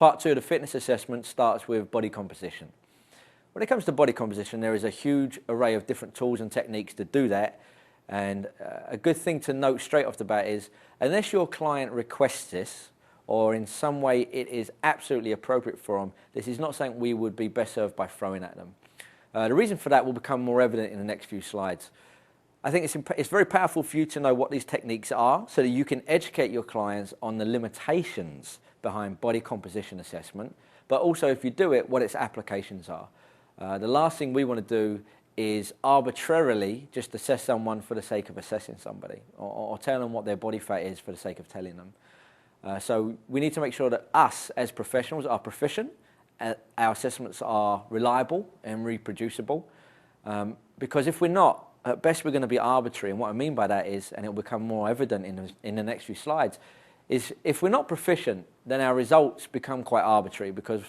Part 2 of the fitness assessment starts with body composition. When it comes to body composition, there is a huge array of different tools and techniques to do that. And a good thing to note straight off the bat is, unless your client requests this, or in some way it is absolutely appropriate for them, this is not something we would be best served by throwing at them. The reason for that will become more evident in the next few slides. I think it's very powerful for you to know what these techniques are so that you can educate your clients on the limitations behind body composition assessment, but also if you do it, what its applications are. The last thing we want to do is arbitrarily just assess someone for the sake of assessing somebody, or tell them what their body fat is for the sake of telling them. So we need to make sure that us as professionals are proficient, our assessments are reliable and reproducible, because if we're not, at best we're going to be arbitrary. And what I mean by that is, and it will become more evident in the next few slides, is if we're not proficient, then our results become quite arbitrary because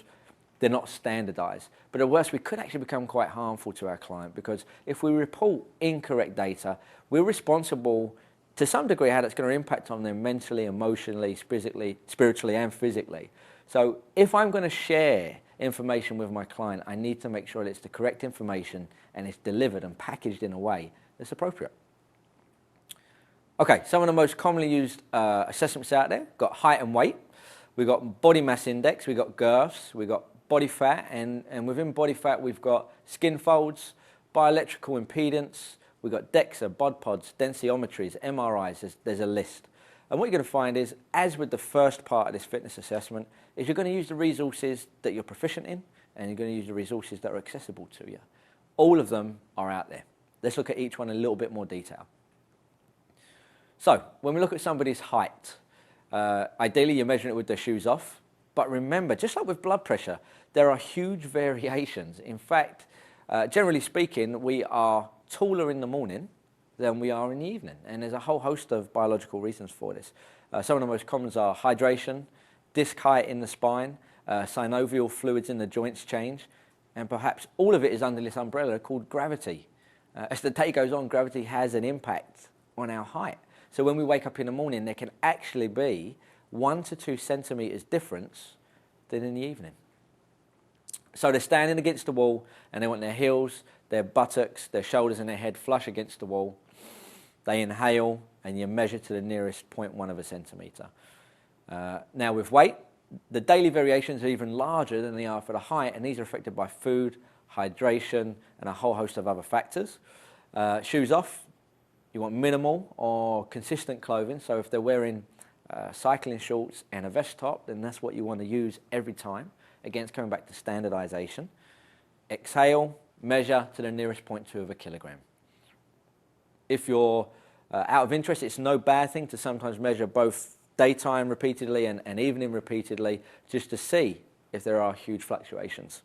they're not standardized. But at worst, we could actually become quite harmful to our client, because if we report incorrect data, we're responsible to some degree how that's going to impact on them mentally, emotionally, physically, spiritually, and physically. So if I'm going to share information with my client, I need to make sure that it's the correct information and it's delivered and packaged in a way that's appropriate. Okay, some of the most commonly used assessments out there, got height and weight, we've got body mass index, we've got girths, we've got body fat, and within body fat we've got skin folds, bioelectrical impedance, we've got DEXA, bod pods, densitometries, MRIs, there's a list. And what you're going to find is, as with the first part of this fitness assessment, is you're going to use the resources that you're proficient in, and you're going to use the resources that are accessible to you. All of them are out there. Let's look at each one in a little bit more detail. So, when we look at somebody's height, ideally you're measuring it with their shoes off, but remember, just like with blood pressure, there are huge variations. In fact, generally speaking, we are taller in the morning than we are in the evening, and there's a whole host of biological reasons for this. Some of the most common are hydration, disc height in the spine, synovial fluids in the joints change, and perhaps all of it is under this umbrella called gravity. As the day goes on, gravity has an impact on our height. So when we wake up in the morning, there can actually be 1 to 2 centimeters difference than in the evening. So they're standing against the wall and they want their heels, their buttocks, their shoulders and their head flush against the wall. They inhale and you measure to the nearest 0.1 of a centimeter. Now with weight, the daily variations are even larger than they are for the height, and these are affected by food, hydration, and a whole host of other factors. Shoes off, you want minimal or consistent clothing. So if they're wearing cycling shorts and a vest top, then that's what you want to use every time. Again, it's coming back to standardization. Exhale, measure to the nearest 0.2 of a kilogram. If you're out of interest, it's no bad thing to sometimes measure both daytime repeatedly and evening repeatedly, just to see if there are huge fluctuations.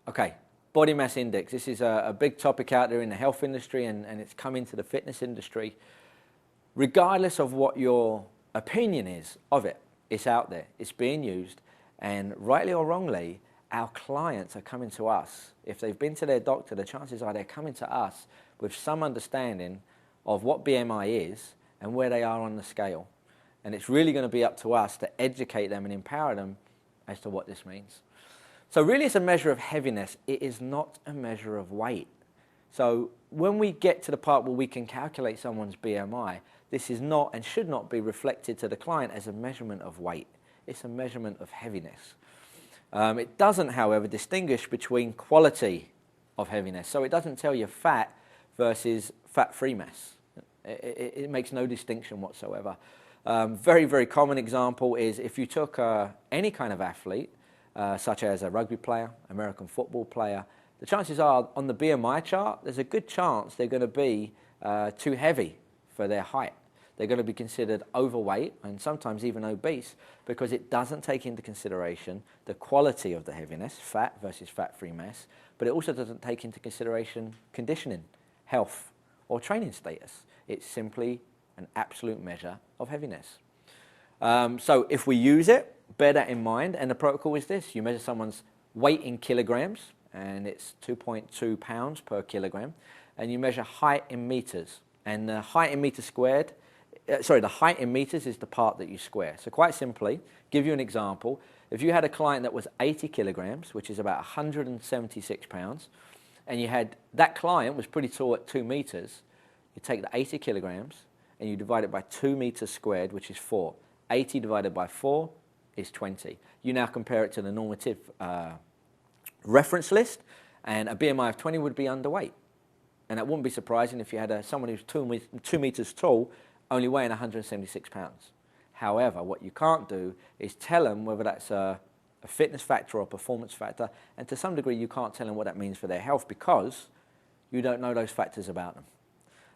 Okay, body mass index. This is a big topic out there in the health industry, and it's come into the fitness industry. Regardless of what your opinion is of it, it's out there, it's being used, and rightly or wrongly, our clients are coming to us. If they've been to their doctor, the chances are they're coming to us with some understanding of what BMI is and where they are on the scale. And it's really going to be up to us to educate them and empower them as to what this means. So really it's a measure of heaviness. It is not a measure of weight. So when we get to the part where we can calculate someone's BMI, this is not and should not be reflected to the client as a measurement of weight. It's a measurement of heaviness. It doesn't, however, distinguish between quality of heaviness. So it doesn't tell you fat versus fat-free mass. It makes no distinction whatsoever. Very, very common example is if you took any kind of athlete, such as a rugby player, American football player, the chances are on the BMI chart, there's a good chance they're going to be too heavy for their height. They're going to be considered overweight and sometimes even obese, because it doesn't take into consideration the quality of the heaviness, fat versus fat-free mass, but it also doesn't take into consideration conditioning, health, or training status. It's simply an absolute measure of heaviness. So if we use it, bear that in mind, and the protocol is this. You measure someone's weight in kilograms, and it's 2.2 pounds per kilogram, and you measure height in meters. And the height in meters squared the height in meters is the part that you square. So quite simply, give you an example. If you had a client that was 80 kilograms, which is about 176 pounds, and you had that client was pretty tall at 2 meters, you take the 80 kilograms and you divide it by 2 meters squared, which is 4. 80 divided by 4 is 20. You now compare it to the normative reference list, and a BMI of 20 would be underweight. And that wouldn't be surprising if you had someone who's 2 meters tall, only weighing 176 pounds. However, what you can't do is tell them whether that's a fitness factor or a performance factor, and to some degree you can't tell them what that means for their health because you don't know those factors about them.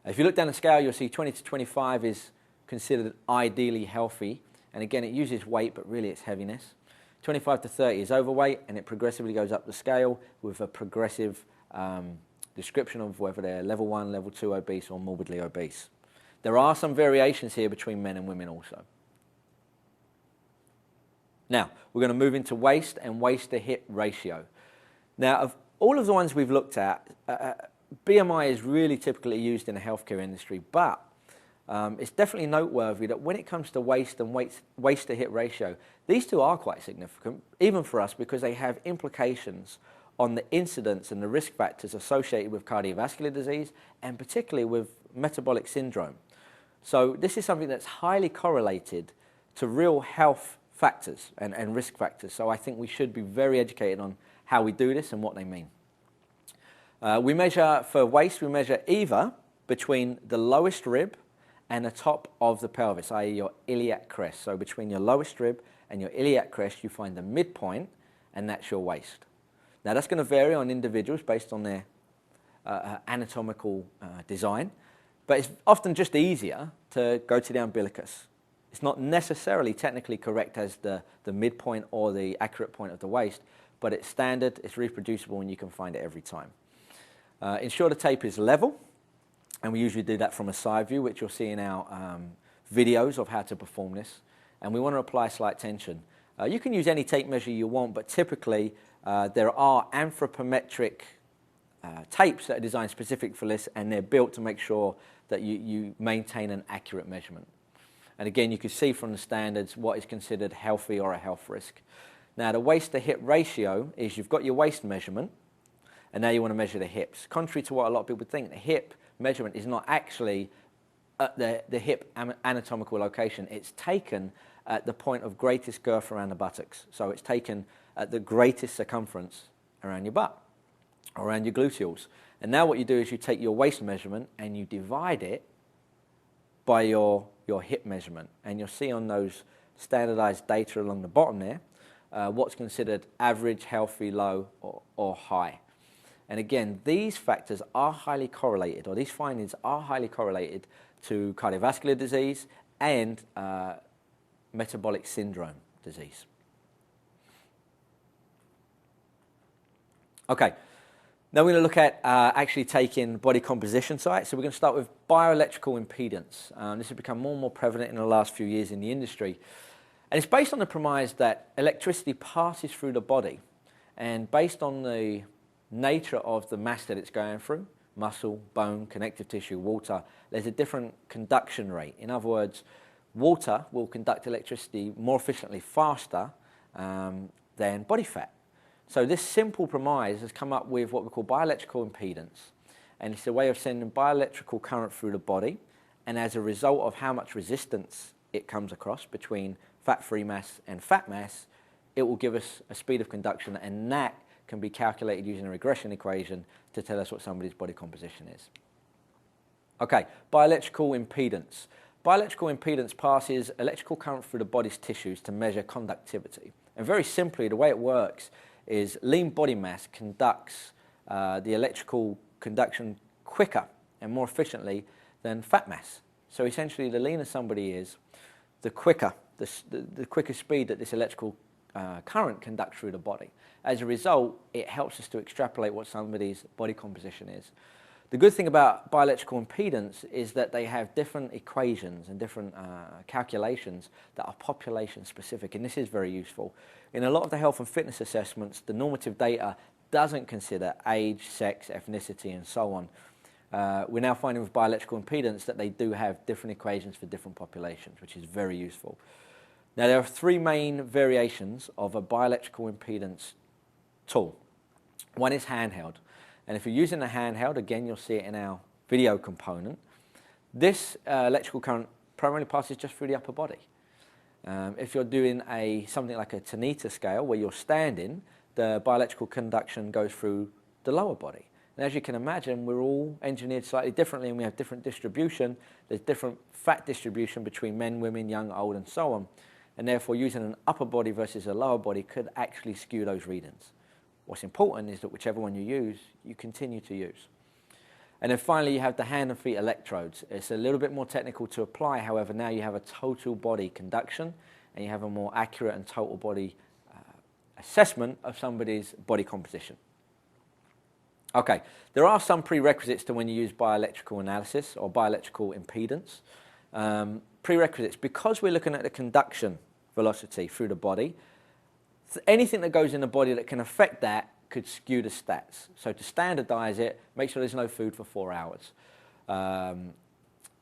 If you look down the scale, you'll see 20 to 25 is considered ideally healthy, and again it uses weight but really it's heaviness. 25 to 30 is overweight, and it progressively goes up the scale with a progressive description of whether they're level 1, level 2 obese or morbidly obese. There are some variations here between men and women also. Now, we're going to move into waist and waist to hip ratio. Now, of all of the ones we've looked at, BMI is really typically used in the healthcare industry, but it's definitely noteworthy that when it comes to waist and waist to hip ratio, these two are quite significant, even for us, because they have implications on the incidence and the risk factors associated with cardiovascular disease and particularly with metabolic syndrome. So this is something that's highly correlated to real health factors and risk factors. So I think we should be very educated on how we do this and what they mean. We measure, for waist, we measure either between the lowest rib and the top of the pelvis, i.e. your iliac crest. So between your lowest rib and your iliac crest, you find the midpoint, and that's your waist. Now that's going to vary on individuals based on their anatomical design, but it's often just easier to go to the umbilicus. It's not necessarily technically correct as the midpoint or the accurate point of the waist, but it's standard, it's reproducible, and you can find it every time. Ensure the tape is level, and we usually do that from a side view, which you'll see in our videos of how to perform this. And we want to apply slight tension. You can use any tape measure you want, but typically there are anthropometric tapes that are designed specific for this, and they're built to make sure that you maintain an accurate measurement. And again, you can see from the standards what is considered healthy or a health risk. Now, the waist to hip ratio is you've got your waist measurement, and now you want to measure the hips. Contrary to what a lot of people think, the hip measurement is not actually at the hip anatomical location. It's taken at the point of greatest girth around the buttocks. So it's taken at the greatest circumference around your butt, around your gluteals. And now what you do is you take your waist measurement and you divide it by your hip measurement. And you'll see on those standardized data along the bottom there what's considered average, healthy, low, or high. And again, these factors are highly correlated, or these findings are highly correlated to cardiovascular disease and metabolic syndrome disease. Okay, now we're going to look at actually taking body composition sites. So we're going to start with bioelectrical impedance. This has become more and more prevalent in the last few years in the industry. And it's based on the premise that electricity passes through the body. And based on the nature of the mass that it's going through, muscle, bone, connective tissue, water, there's a different conduction rate. In other words, water will conduct electricity more efficiently, faster than body fat. So this simple premise has come up with what we call bioelectrical impedance. And it's a way of sending bioelectrical current through the body. And as a result of how much resistance it comes across between fat-free mass and fat mass, it will give us a speed of conduction, and that can be calculated using a regression equation to tell us what somebody's body composition is. Okay, bioelectrical impedance. Bioelectrical impedance passes electrical current through the body's tissues to measure conductivity. And very simply, the way it works is lean body mass conducts the electrical conduction quicker and more efficiently than fat mass. So essentially, the leaner somebody is, the quicker speed that this electrical current conducts through the body. As a result, it helps us to extrapolate what somebody's body composition is. The good thing about bioelectrical impedance is that they have different equations and different calculations that are population specific, and this is very useful. In a lot of the health and fitness assessments, the normative data doesn't consider age, sex, ethnicity, and so on. we're now finding with bioelectrical impedance that they do have different equations for different populations, which is very useful. Now, there are three main variations of a bioelectrical impedance tool. One is handheld, and if you're using a handheld, again, you'll see it in our video component. This electrical current primarily passes just through the upper body. If you're doing something like a Tanita scale where you're standing, the bioelectrical conduction goes through the lower body. And as you can imagine, we're all engineered slightly differently, and we have different distribution. There's different fat distribution between men, women, young, old, and so on. And therefore, using an upper body versus a lower body could actually skew those readings. What's important is that whichever one you use, you continue to use. And then finally, you have the hand and feet electrodes. It's a little bit more technical to apply. However, now you have a total body conduction, and you have a more accurate and total body assessment of somebody's body composition. Okay, there are some prerequisites to when you use bioelectrical analysis or bioelectrical impedance. Prerequisites, because we're looking at the conduction velocity through the body, anything that goes in the body that can affect that could skew the stats. So to standardize it, make sure there's no food for 4 hours.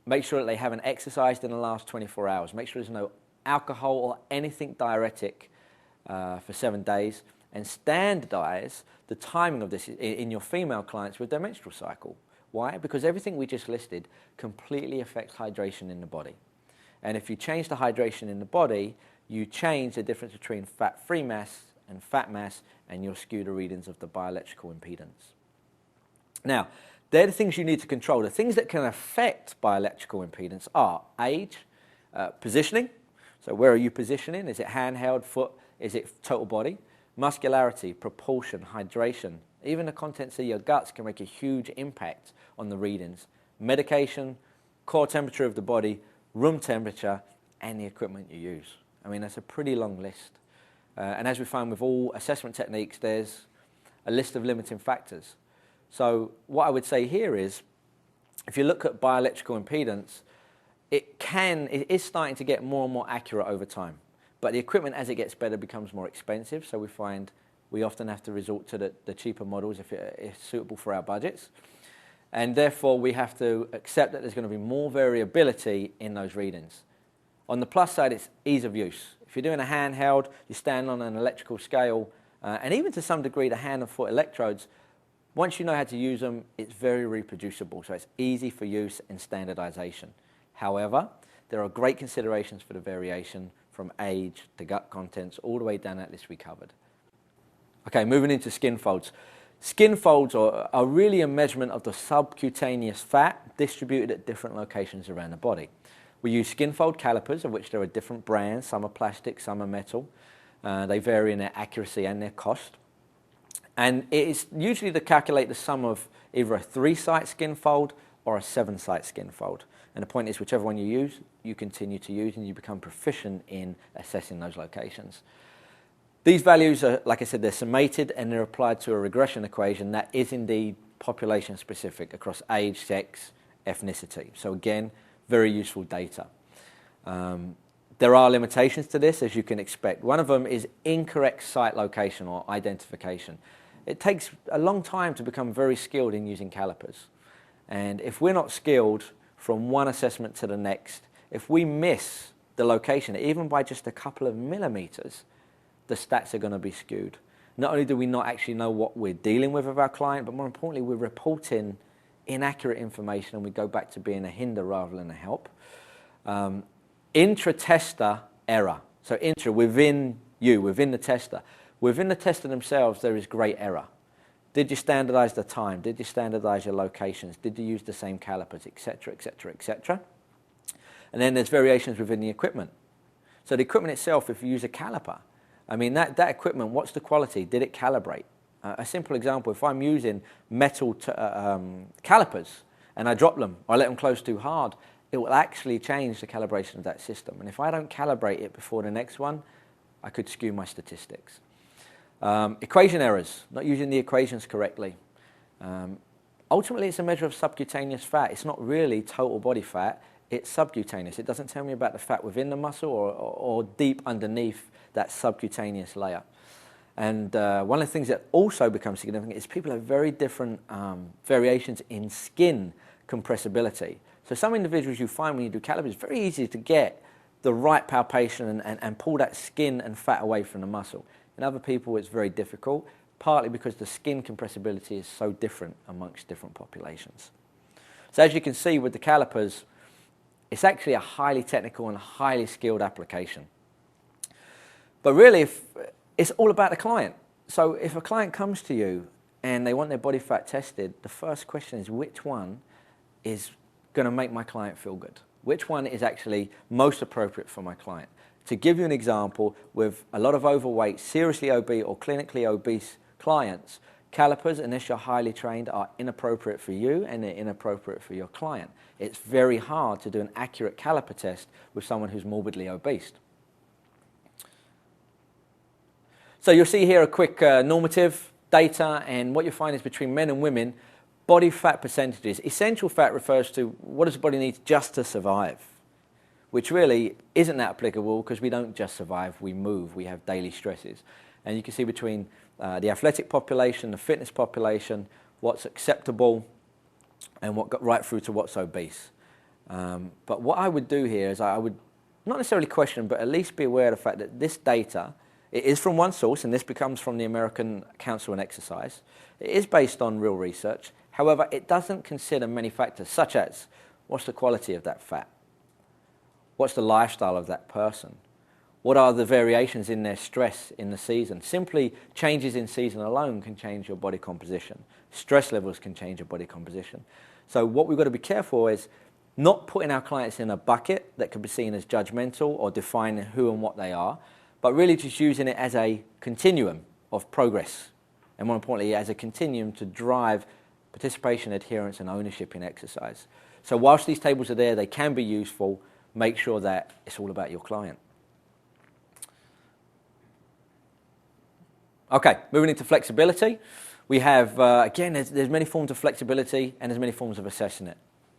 Make sure that they haven't exercised in the last 24 hours. Make sure there's no alcohol or anything diuretic for 7 days. And standardize the timing of this in your female clients with their menstrual cycle. Why? Because everything we just listed completely affects hydration in the body. And if you change the hydration in the body, you change the difference between fat-free mass and fat mass, and you'll skew the readings of the bioelectrical impedance. Now, they're the things you need to control. The things that can affect bioelectrical impedance are age, positioning. So where are you positioning? Is it handheld, foot? Is it total body? Muscularity, proportion, hydration. Even the contents of your guts can make a huge impact on the readings. Medication, core temperature of the body, room temperature, and the equipment you use. I mean, that's a pretty long list. And as we find with all assessment techniques, there's a list of limiting factors. So what I would say here is, if you look at bioelectrical impedance, it is starting to get more and more accurate over time. But the equipment, as it gets better, becomes more expensive. So we find we often have to resort to the cheaper models if it's suitable for our budgets. And therefore, we have to accept that there's going to be more variability in those readings. On the plus side, it's ease of use. If you're doing a handheld, you stand on an electrical scale, and even to some degree the hand and foot electrodes, once you know how to use them, it's very reproducible. So it's easy for use and standardization. However, there are great considerations for the variation from age to gut contents, all the way down that list we covered. Okay, moving into skin folds. Skin folds are really a measurement of the subcutaneous fat distributed at different locations around the body. We use skin fold calipers, of which there are different brands. Some are plastic, some are metal. They vary in their accuracy and their cost. And it is usually to calculate the sum of either a 3-site skin fold or a 7-site skin fold. And the point is, whichever one you use, you continue to use, and you become proficient in assessing those locations. These values are, like I said, they're summated and they're applied to a regression equation that is indeed population specific across age, sex, ethnicity. So again, very useful data. There are limitations to this, as you can expect. One of them is incorrect site location or identification. It takes a long time to become very skilled in using calipers. And if we're not skilled from one assessment to the next, if we miss the location, even by just a couple of millimeters, the stats are going to be skewed. Not only do we not actually know what we're dealing with our client, but more importantly, we're reporting inaccurate information, and we go back to being a hinder rather than a help. Intra-tester error. So within the tester. Within the tester themselves, there is great error. Did you standardize the time? Did you standardize your locations? Did you use the same calipers, etc., etc., etc.? And then there's variations within the equipment. So the equipment itself, if you use a caliper, I mean, that equipment, what's the quality? Did it calibrate? A simple example, if I'm using metal calipers and I drop them or I let them close too hard, it will actually change the calibration of that system. And if I don't calibrate it before the next one, I could skew my statistics. Equation errors, not using the equations correctly. Ultimately, it's a measure of subcutaneous fat. It's not really total body fat, it's subcutaneous. It doesn't tell me about the fat within the muscle or deep underneath that subcutaneous layer. And one of the things that also becomes significant is people have very different variations in skin compressibility. So some individuals you find when you do calipers, it's very easy to get the right palpation and pull that skin and fat away from the muscle. In other people, it's very difficult, partly because the skin compressibility is so different amongst different populations. So as you can see with the calipers, it's actually a highly technical and highly skilled application. But really, it's all about the client. So if a client comes to you and they want their body fat tested, the first question is, which one is going to make my client feel good? Which one is actually most appropriate for my client? To give you an example, with a lot of overweight, seriously obese or clinically obese clients, calipers, unless you're highly trained, are inappropriate for you and they're inappropriate for your client. It's very hard to do an accurate caliper test with someone who's morbidly obese. So you'll see here a quick normative data, and what you find is between men and women, body fat percentages. Essential fat refers to what does the body need just to survive, which really isn't that applicable because we don't just survive, we move, we have daily stresses. And you can see between the athletic population, the fitness population, what's acceptable and what got right through to what's obese. But what I would do here is I would not necessarily question, but at least be aware of the fact that this data, it is from one source, and this comes from the American Council on Exercise. It is based on real research. However, it doesn't consider many factors, such as what's the quality of that fat? What's the lifestyle of that person? What are the variations in their stress in the season? Simply changes in season alone can change your body composition. Stress levels can change your body composition. So what we've got to be careful is not putting our clients in a bucket that could be seen as judgmental or defining who and what they are, but really just using it as a continuum of progress, and more importantly, as a continuum to drive participation, adherence, and ownership in exercise. So whilst these tables are there, they can be useful. Make sure that it's all about your client. Okay, moving into flexibility. We have, again, there's many forms of flexibility and there's many forms of assessing it.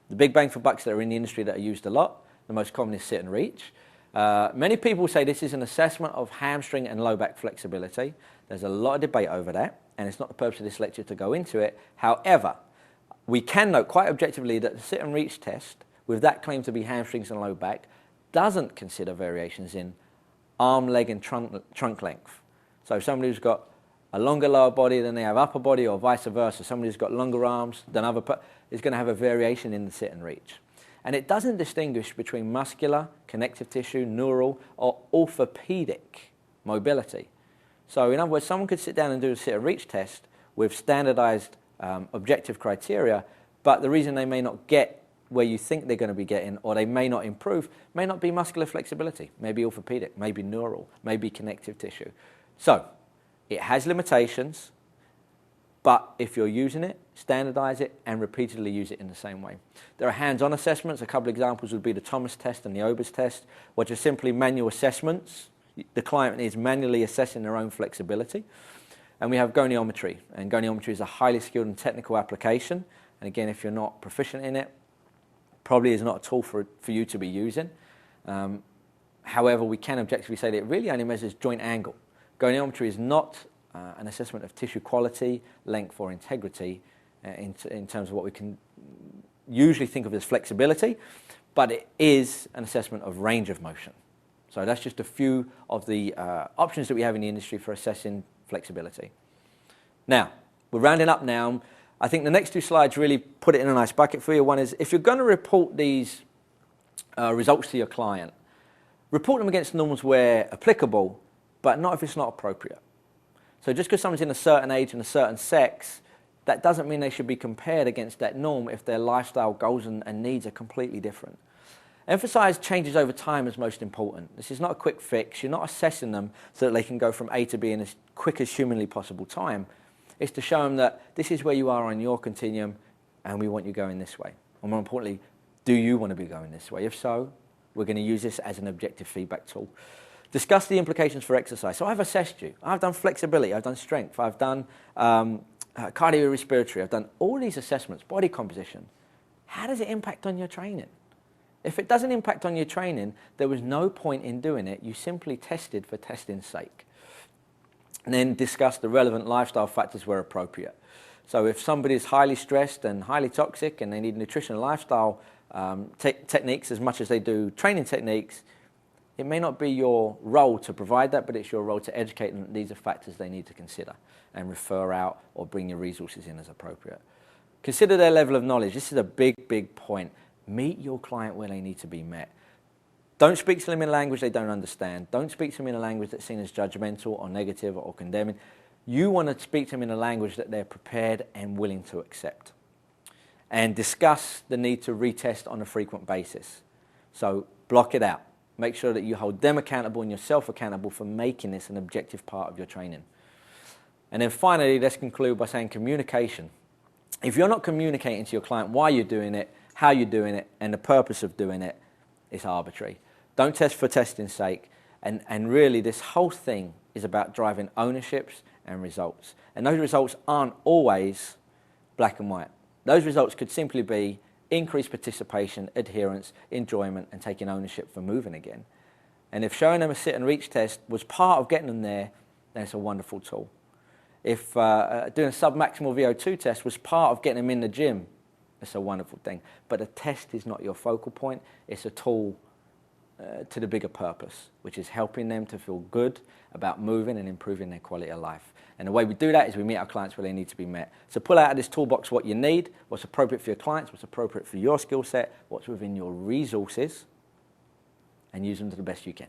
The big bang for bucks that are in the industry that are used a lot, the most common is sit and reach. Many people say this is an assessment of hamstring and low back flexibility. There's a lot of debate over that, and it's not the purpose of this lecture to go into it. However, we can note quite objectively that the sit and reach test, with that claim to be hamstrings and low back, doesn't consider variations in arm, leg, and trunk length. So somebody who's got a longer lower body than they have upper body, or vice versa, somebody who's got longer arms than other, is going to have a variation in the sit and reach. And it doesn't distinguish between muscular, connective tissue, neural, or orthopedic mobility. So in other words, someone could sit down and do a sit and reach test with standardized objective criteria, but the reason they may not get where you think they're going to be getting, or they may not improve, may not be muscular flexibility, maybe orthopedic, maybe neural, maybe connective tissue. So it has limitations, but if you're using it, standardize it and repeatedly use it in the same way. There are hands-on assessments. A couple of examples would be the Thomas test and the Ober's test, which are simply manual assessments. The client is manually assessing their own flexibility. And we have goniometry, and goniometry is a highly skilled and technical application. And again, if you're not proficient in it, probably is not a tool for you to be using. However, we can objectively say that it really only measures joint angle. Goniometry is not an assessment of tissue quality, length, or integrity in terms of what we can usually think of as flexibility, but it is an assessment of range of motion. So that's just a few of the options that we have in the industry for assessing flexibility. Now, we're rounding up now. I think the next two slides really put it in a nice bucket for you. One is, if you're going to report these results to your client, report them against norms where applicable, but not if it's not appropriate. So just because someone's in a certain age and a certain sex, that doesn't mean they should be compared against that norm if their lifestyle goals and needs are completely different. Emphasize changes over time as most important. This is not a quick fix. You're not assessing them so that they can go from A to B in as quick as humanly possible time. It's to show them that this is where you are on your continuum and we want you going this way. And more importantly, do you want to be going this way? If so, we're going to use this as an objective feedback tool. Discuss the implications for exercise. So I've assessed you. I've done flexibility. I've done strength. I've done cardiorespiratory. I've done all these assessments, body composition. How does it impact on your training? If it doesn't impact on your training, there was no point in doing it. You simply tested for testing's sake. and then discuss the relevant lifestyle factors where appropriate. So if somebody is highly stressed and highly toxic and they need nutrition and lifestyle techniques as much as they do training techniques, it may not be your role to provide that, but it's your role to educate them that these are factors they need to consider and refer out or bring your resources in as appropriate. Consider their level of knowledge. This is a big, big point. Meet your client where they need to be met. Don't speak to them in a language they don't understand. Don't speak to them in a language that's seen as judgmental or negative or condemning. You want to speak to them in a language that they're prepared and willing to accept. And discuss the need to retest on a frequent basis. So block it out. Make sure that you hold them accountable and yourself accountable for making this an objective part of your training. And then finally, let's conclude by saying communication. If you're not communicating to your client why you're doing it, how you're doing it, and the purpose of doing it, it's arbitrary. Don't test for testing's sake. And really, this whole thing is about driving ownerships and results. And those results aren't always black and white. Those results could simply be increased participation, adherence, enjoyment, and taking ownership for moving again. And if showing them a sit and reach test was part of getting them there, then it's a wonderful tool. If doing a sub-maximal VO2 test was part of getting them in the gym, it's a wonderful thing. But a test is not your focal point. It's a tool to the bigger purpose, which is helping them to feel good about moving and improving their quality of life. And the way we do that is we meet our clients where they need to be met. So pull out of this toolbox what you need, what's appropriate for your clients, what's appropriate for your skill set, what's within your resources, and use them to the best you can.